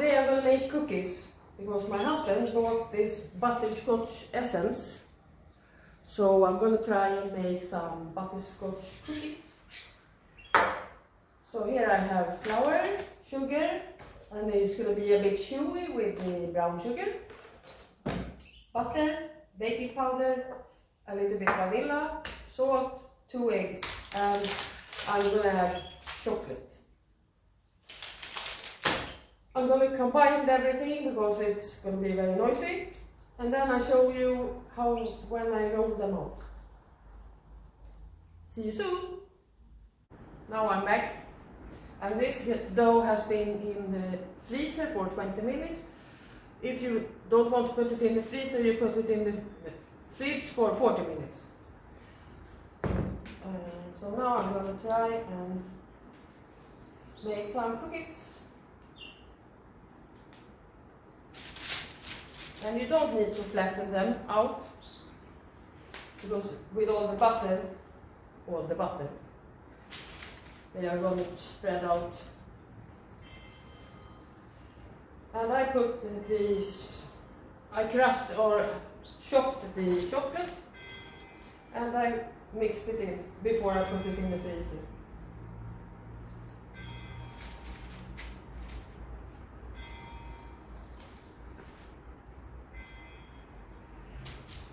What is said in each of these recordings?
today I'm gonna make cookies because my husband bought this butterscotch essence. So I'm gonna try and make some butterscotch cookies. So here I have flour, sugar, and it's gonna be a bit chewy with the brown sugar, butter, baking powder, a little bit vanilla, salt, 2 eggs, and I'm gonna add chocolate. I'm going to combine everything because it's going to be very noisy, and then I'll show you how when I roll them out. See you soon! Now I'm back, and this dough has been in the freezer for 20 minutes. If you don't want to put it in the freezer, you put it in the fridge for 40 minutes. So now I'm going to try and make some cookies. And you don't need to flatten them out, because with all the butter, they are going to spread out. And I crushed or chopped the chocolate, and I mixed it in before I put it in the freezer.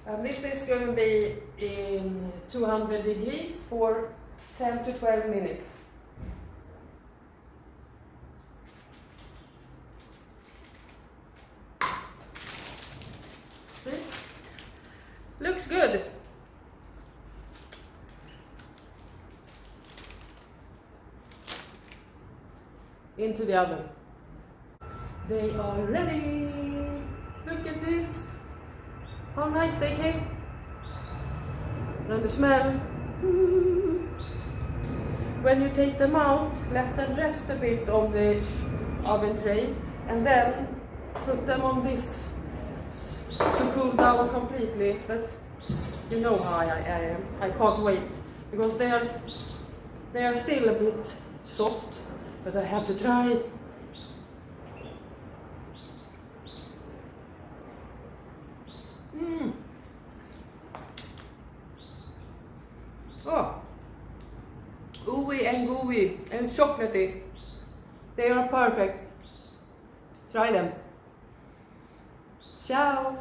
And this is going to be in 200 degrees for 10 to 12 minutes. See? Looks good. Into the oven. They are ready. Look at this. How nice they came. And the smell. When you take them out, let them rest a bit on the oven tray, and then put them on this to cool down completely. But you know how I am. I can't wait because they are still a bit soft, but I have to try. Oh, ooey and gooey and chocolatey. They are perfect. Try them. Ciao.